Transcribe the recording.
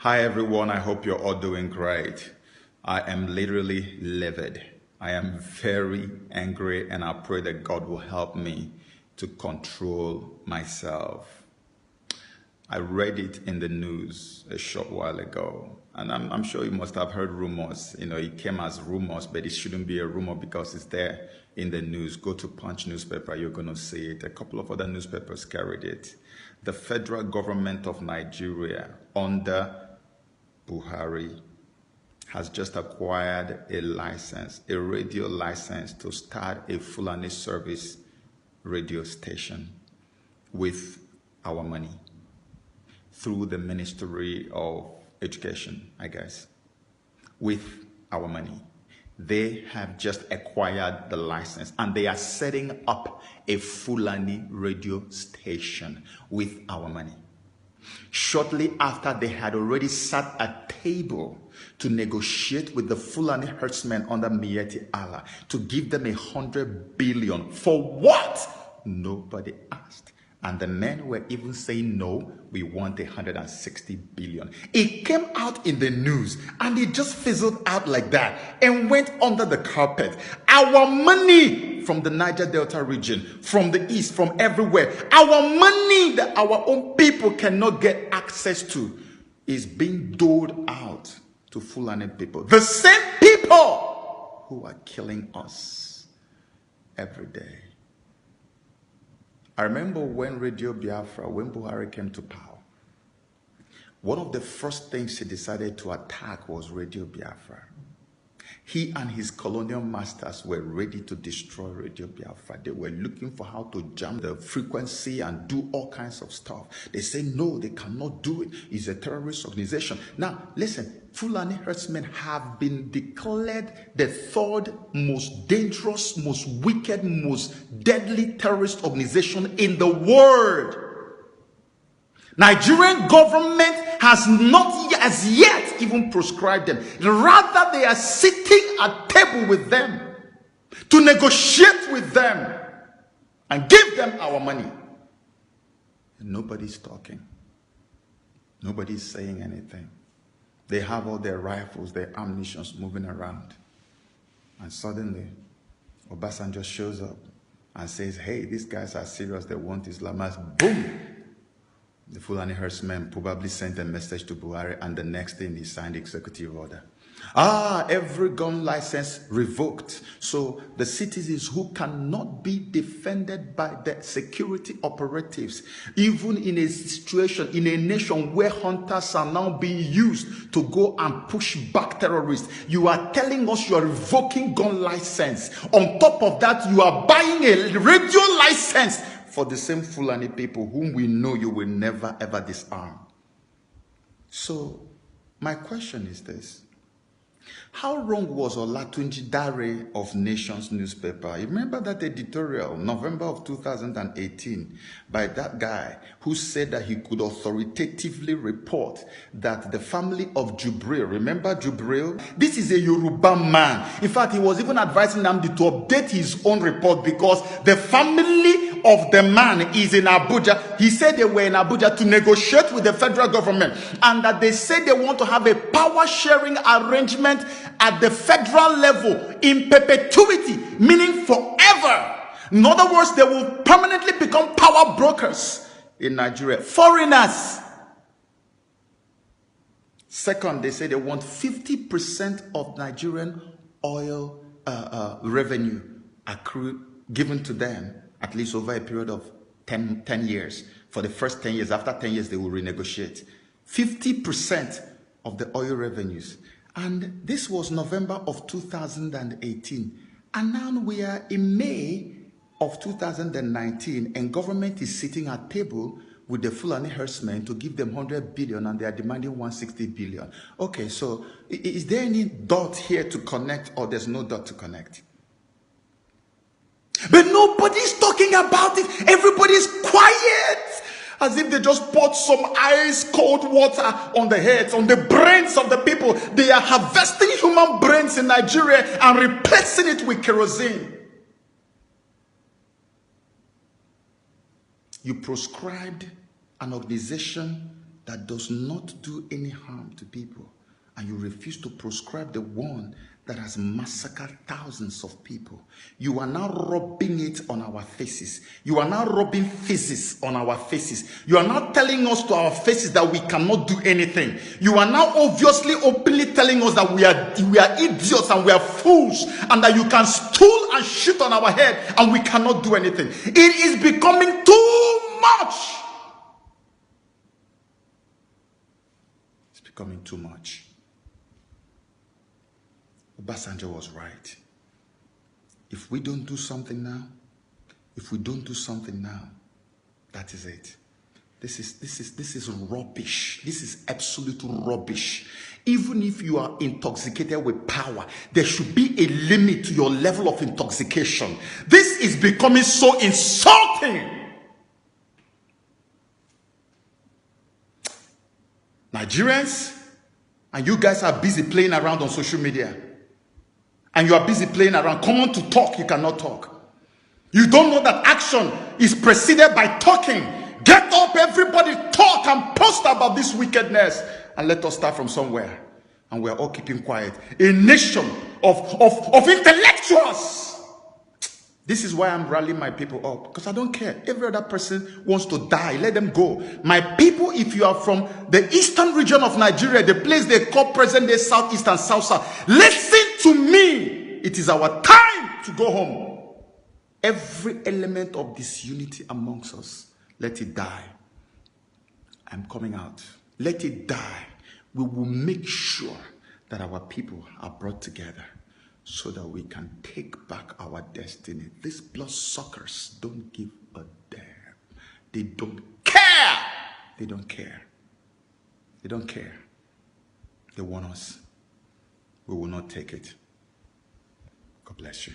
Hi everyone, I hope you're all doing great. I am literally livid. I am very angry and I pray that God will help me to control myself. I read it in the news a short while ago, and I'm sure you must have heard rumors. It came as rumors, but it shouldn't be a rumor because it's there in the news. Go to Punch newspaper, you're going to see it. A couple of other newspapers carried it. The federal government of Nigeria, under Buhari, has just acquired a license, a radio license, to start a Fulani service radio station with our money, through the Ministry of Education, I guess, with our money. They have just acquired the license and they are setting up a Fulani radio station with our money. Shortly after, they had already sat at table to negotiate with the Fulani herdsmen under Miyetti Allah to give them 100 billion. For what? Nobody asked. And the men were even saying, no, we want 160 billion. It came out in the news and it just fizzled out like that and went under the carpet. Our money from the Niger Delta region, from the east, from everywhere, our money that our own people cannot get access to is being doled out to Fulani people. The same people who are killing us every day. I remember when Radio Biafra, when Buhari came to power, one of the first things he decided to attack was Radio Biafra. He and his colonial masters were ready to destroy Radio Biafra. They were looking for how to jam the frequency and do all kinds of stuff. They say, no, they cannot do it. It's a terrorist organization. Now, listen, Fulani herdsmen have been declared the third most dangerous, most wicked, most deadly terrorist organization in the world. Nigerian government has not as yet even proscribed them. Rather, they are sitting at table with them to negotiate with them and give them our money. And nobody's talking. Nobody's saying anything. They have all their rifles, their ammunitions moving around. And suddenly, Obasanjo shows up and says, hey, these guys are serious. They want Islam. Boom! The Fulani herdsmen probably sent a message to Buhari, and the next thing he signed executive order. Every gun license revoked. So the citizens who cannot be defended by the security operatives, even in a situation, in a nation where hunters are now being used to go and push back terrorists, you are telling us you are revoking gun license. On top of that, you are buying a radio license for the same Fulani people whom we know you will never ever disarm. So my question is this: how wrong was Olatunji Dare of Nations newspaper? You remember that editorial, November of 2018, by that guy who said that he could authoritatively report that the family of Jubril, remember Jubril? This is a Yoruba man. In fact, he was even advising Namdi to update his own report because the family of the man is in Abuja. He said they were in Abuja to negotiate with the federal government, and that they said they want to have a power sharing arrangement at the federal level in perpetuity, meaning forever. In other words, they will permanently become power brokers in Nigeria. Foreigners. Second, they say they want 50% of Nigerian oil revenue accrued, given to them, at least over a period of 10 years. For the first 10 years, after 10 years, they will renegotiate. 50% of the oil revenues. And this was November of 2018. And now we are in May of 2019, and government is sitting at table with the Fulani herdsmen to give them 100 billion, and they are demanding 160 billion. Okay, so is there any dot here to connect, or there's no dot to connect? But nobody's talking about it. Everybody's quiet. As if they just poured some ice cold water on the heads, on the brains of the people. They are harvesting human brains in Nigeria and replacing it with kerosene. You proscribed an organization that does not do any harm to people, and you refuse to proscribe the one that has massacred thousands of people. You are now rubbing it on our faces. You are now rubbing faces on our faces. You are now telling us to our faces that we cannot do anything. You are now obviously openly telling us that we are idiots and we are fools, and that you can stool and shit on our head and we cannot do anything. It is becoming too much. It's becoming too much. Obasanjo was right. If we don't do something now, that is it. This is rubbish. This is absolute rubbish. Even if you are intoxicated with power, there should be a limit to your level of intoxication. This is becoming so insulting. Nigerians, and you guys are busy playing around on social media. And you are busy playing around. Come on to talk, you cannot talk. You don't know that action is preceded by talking. Get up, everybody, talk and post about this wickedness. And let us start from somewhere. And we are all keeping quiet. A nation of intellectuals. This is why I'm rallying my people up. Because I don't care. Every other person wants to die. Let them go. My people, if you are from the eastern region of Nigeria, the place they call present-day southeast and south-south, listen to me. It is our time to go home. Every element of disunity amongst us, let it die. I'm coming out. Let it die. We will make sure that our people are brought together, so that we can take back our destiny. These bloodsuckers don't give a damn. They don't care. They don't care. They don't care. They want us. We will not take it. God bless you.